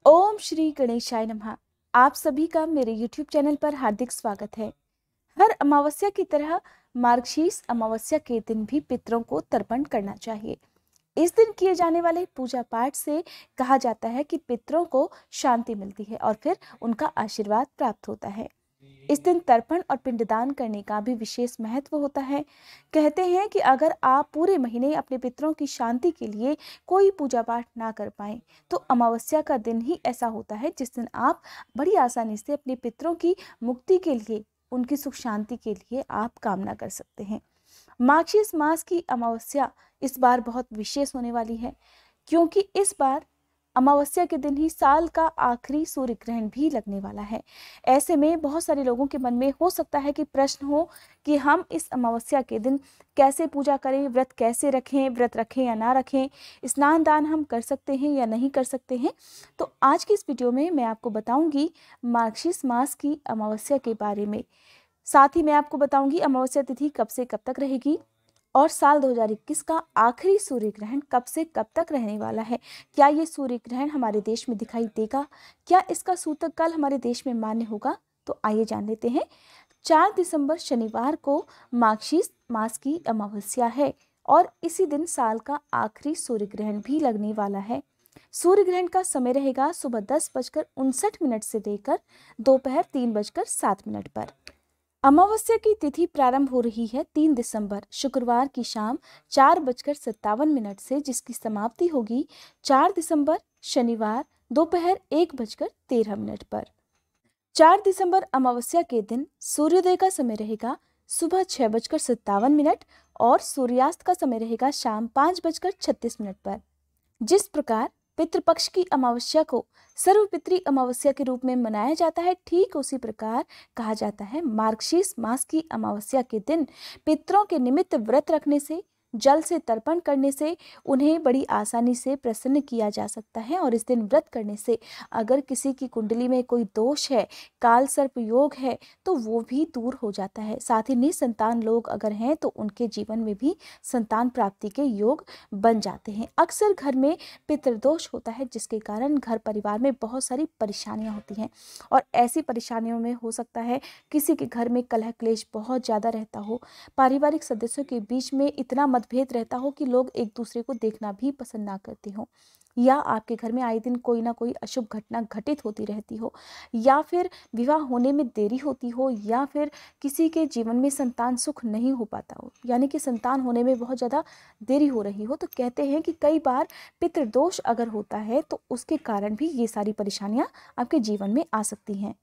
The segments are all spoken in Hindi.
ओम श्री गणेशाय नमः। आप सभी का मेरे YouTube चैनल पर हार्दिक स्वागत है। हर अमावस्या की तरह मार्गशीर्ष अमावस्या के दिन भी पितरों को तर्पण करना चाहिए। इस दिन किए जाने वाले पूजा पाठ से कहा जाता है कि पितरों को शांति मिलती है और फिर उनका आशीर्वाद प्राप्त होता है। इस दिन तर्पण और पिंडदान करने का भी विशेष महत्व होता है। कहते हैं कि अगर आप पूरे महीने अपने पितरों की शांति के लिए कोई पूजा पाठ ना कर पाएं, तो अमावस्या का दिन ही ऐसा होता है जिस दिन आप बड़ी आसानी से अपने पितरों की मुक्ति के लिए, उनकी सुख शांति के लिए आप कामना कर सकते हैं। मार्गशीर्ष मास की अमावस्या इस बार बहुत विशेष होने वाली है, क्योंकि इस बार अमावस्या के दिन ही साल का आखिरी सूर्य ग्रहण भी लगने वाला है। ऐसे में बहुत सारे लोगों के मन में हो सकता है कि प्रश्न हो कि हम इस अमावस्या के दिन कैसे पूजा करें, व्रत कैसे रखें, व्रत रखें या ना रखें, स्नान दान हम कर सकते हैं या नहीं कर सकते हैं। तो आज की इस वीडियो में मैं आपको बताऊंगी मार्गशीर्ष मास की अमावस्या के बारे में। साथ ही मैं आपको बताऊंगी अमावस्या तिथि कब से कब तक रहेगी और साल 2021 का आखिरी सूर्य ग्रहण कब से कब तक रहने वाला है। क्या ये सूर्य ग्रहण हमारे देश में दिखाई देगा? क्या इसका सूतक काल हमारे देश में मान्य होगा? तो आइए जान लेते हैं। 4 दिसंबर शनिवार को मार्गशीर्ष मास की अमावस्या है और इसी दिन साल का आखिरी सूर्य ग्रहण भी लगने वाला है। सूर्य ग्रहण का समय रहेगा सुबह 10:59 से लेकर दोपहर 3:07 पर। अमावस्या की तिथि प्रारंभ हो रही है 3 दिसंबर शुक्रवार की शाम 4:57 से, जिसकी समाप्ति होगी 4 दिसंबर शनिवार दोपहर 1:13 पर। 4 दिसंबर अमावस्या के दिन सूर्योदय का समय रहेगा सुबह 6:57 और सूर्यास्त का समय रहेगा शाम 5:36 पर। जिस प्रकार पितृपक्ष की अमावस्या को सर्वपितृ अमावस्या के रूप में मनाया जाता है, ठीक उसी प्रकार कहा जाता है मार्गशीर्ष मास की अमावस्या के दिन पितरों के निमित्त व्रत रखने से, जल से तर्पण करने से उन्हें बड़ी आसानी से प्रसन्न किया जा सकता है। और इस दिन व्रत करने से अगर किसी की कुंडली में कोई दोष है, काल सर्प योग है, तो वो भी दूर हो जाता है। साथ ही निसंतान लोग अगर हैं तो उनके जीवन में भी संतान प्राप्ति के योग बन जाते हैं। अक्सर घर में पितृदोष होता है, जिसके कारण घर परिवार में बहुत सारी परेशानियां होती हैं और ऐसी परेशानियों में हो सकता है किसी के घर में कलह क्लेश बहुत ज़्यादा रहता हो, पारिवारिक सदस्यों के बीच में इतना मतभेद रहता हो कि लोग एक दूसरे को देखना भी पसंद ना करते हो, या आपके घर में आए दिन कोई ना कोई अशुभ घटना घटित होती रहती हो, या फिर विवाह होने में देरी होती हो, या फिर किसी के जीवन में संतान सुख नहीं हो पाता हो, यानी कि संतान होने में बहुत ज़्यादा देरी हो रही हो, तो कहते हैं कि कई बार पितृदोष अगर होता है तो उसके कारण भी ये सारी परेशानियां आपके जीवन में आ सकती हैं।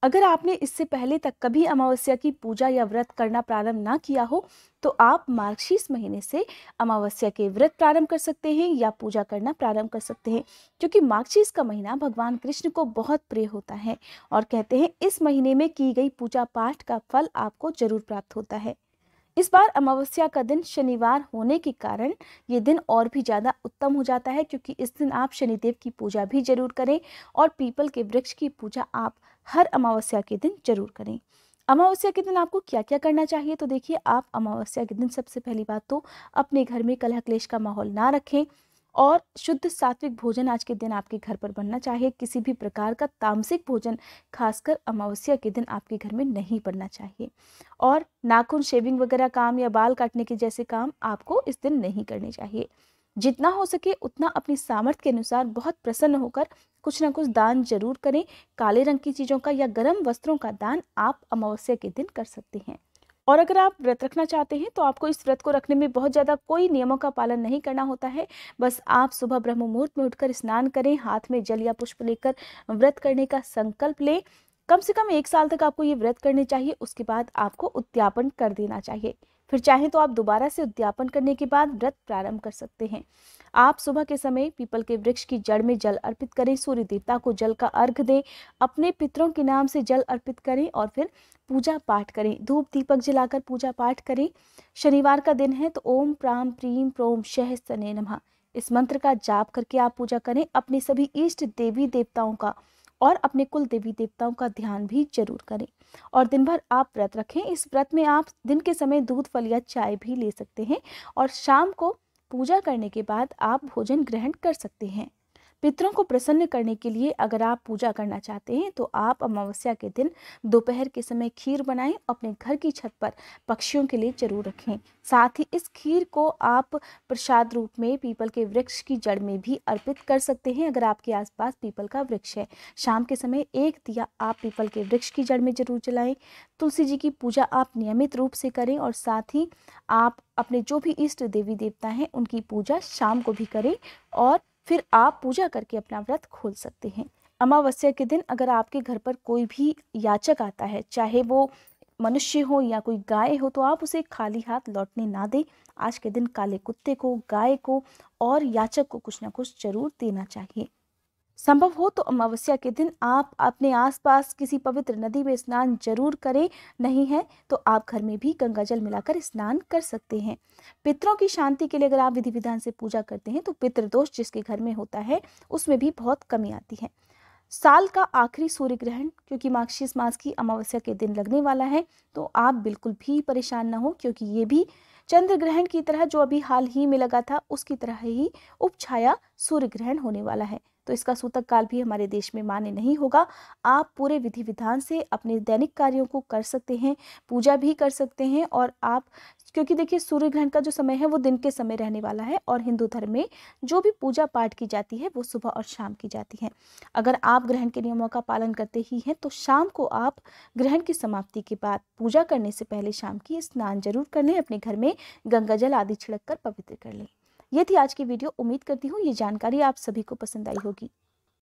अगर आपने इससे पहले तक कभी अमावस्या की पूजा या व्रत करना प्रारंभ ना किया हो, तो आप मार्गशीर्ष महीने से अमावस्या के व्रत प्रारंभ कर सकते हैं या पूजा करना प्रारंभ कर सकते हैं, क्योंकि मार्गशीर्ष का महीना भगवान कृष्ण को बहुत प्रिय होता है और कहते हैं इस महीने में की गई पूजा पाठ का फल आपको जरूर प्राप्त होता है। इस बार अमावस्या का दिन शनिवार होने के कारण ये दिन और भी ज़्यादा उत्तम हो जाता है, क्योंकि इस दिन आप शनिदेव की पूजा भी जरूर करें और पीपल के वृक्ष की पूजा आप हर अमावस्या के दिन जरूर करें। अमावस्या के दिन आपको क्या क्या करना चाहिए, तो देखिए, आप अमावस्या के दिन सबसे पहली बात तो अपने घर में कलह क्लेश का माहौल ना रखें और शुद्ध सात्विक भोजन आज के दिन आपके घर पर बनना चाहिए। किसी भी प्रकार का तामसिक भोजन खासकर अमावस्या के दिन आपके घर में नहीं बनना चाहिए। और नाखून शेविंग वगैरह काम या बाल काटने के जैसे काम आपको इस दिन नहीं करने चाहिए। जितना हो सके उतना अपनी सामर्थ्य के अनुसार बहुत प्रसन्न होकर कुछ ना कुछ दान जरूर करें। काले रंग की चीज़ों का या गर्म वस्त्रों का दान आप अमावस्या के दिन कर सकते हैं। और अगर आप व्रत रखना चाहते हैं तो आपको इस व्रत को रखने में बहुत ज़्यादा कोई नियमों का पालन नहीं करना होता है। बस आप सुबह ब्रह्म मुहूर्त में उठकर स्नान करें, हाथ में जल या पुष्प लेकर व्रत करने का संकल्प लें। कम से कम 1 साल तक आपको ये व्रत करने चाहिए। उसके बाद आपको उद्यापन कर देना चाहिए। फिर चाहें तो आप दोबारा से उद्यापन करने के बाद व्रत प्रारंभ कर सकते हैं। आप सुबह के समय पीपल के वृक्ष की जड़ में जल अर्पित करें, सूर्य देवता को जल का अर्घ दें, अपने पितरों के नाम से जल अर्पित करें और फिर पूजा पाठ करें, धूप दीपक जलाकर पूजा पाठ करें। शनिवार का दिन है तो ओम प्राम प्रीम प्रोम शह सने नमः इस मंत्र का जाप करके आप पूजा करें। अपने सभी इष्ट देवी देवताओं का और अपने कुल देवी देवताओं का ध्यान भी जरूर करें और दिन भर आप व्रत रखें। इस व्रत में आप दिन के समय दूध फल या चाय भी ले सकते हैं और शाम को पूजा करने के बाद आप भोजन ग्रहण कर सकते हैं। पितरों को प्रसन्न करने के लिए अगर आप पूजा करना चाहते हैं तो आप अमावस्या के दिन दोपहर के समय खीर बनाएं, अपने घर की छत पर पक्षियों के लिए जरूर रखें। साथ ही इस खीर को आप प्रसाद रूप में पीपल के वृक्ष की जड़ में भी अर्पित कर सकते हैं अगर आपके आसपास पीपल का वृक्ष है। शाम के समय एक दिया आप पीपल के वृक्ष की जड़ में जरूर जलाएं। तुलसी जी की पूजा आप नियमित रूप से करें और साथ ही आप अपने जो भी इष्ट देवी देवता हैं उनकी पूजा शाम को भी करें और फिर आप पूजा करके अपना व्रत खोल सकते हैं। अमावस्या के दिन अगर आपके घर पर कोई भी याचक आता है, चाहे वो मनुष्य हो या कोई गाय हो, तो आप उसे खाली हाथ लौटने ना दें। आज के दिन काले कुत्ते को, गाय को और याचक को कुछ ना कुछ जरूर देना चाहिए। संभव हो तो अमावस्या के दिन आप अपने आसपास किसी पवित्र नदी में स्नान जरूर करें, नहीं है तो आप घर में भी गंगा जल मिलाकर स्नान कर सकते हैं। पितरों की शांति के लिए अगर आप विधि विधान से पूजा करते हैं तो पितृदोष जिसके घर में होता है उसमें भी बहुत कमी आती है। साल का आखिरी सूर्य ग्रहण क्योंकि मार्गशीर्ष मास की अमावस्या के दिन लगने वाला है, तो आप बिल्कुल भी परेशान न हो क्योंकि ये भी चंद्र ग्रहण की तरह जो अभी हाल ही में लगा था उसकी तरह ही उपछाया सूर्य ग्रहण होने वाला है। तो इसका सूतक काल भी हमारे देश में मान्य नहीं होगा। आप पूरे विधि विधान से अपने दैनिक कार्यों को कर सकते हैं, पूजा भी कर सकते हैं और आप क्योंकि देखिए सूर्य ग्रहण का जो समय है वो दिन के समय रहने वाला है और हिंदू धर्म में जो भी पूजा पाठ की जाती है वो सुबह और शाम की जाती है। अगर आप ग्रहण के नियमों का पालन करते ही हैं तो शाम को आप ग्रहण की समाप्ति के बाद पूजा करने से पहले शाम की स्नान जरूर कर लें, अपने घर में गंगा जल आदि छिड़क कर पवित्र कर लें। ये थी आज की वीडियो। उम्मीद करती हूँ ये जानकारी आप सभी को पसंद आई होगी।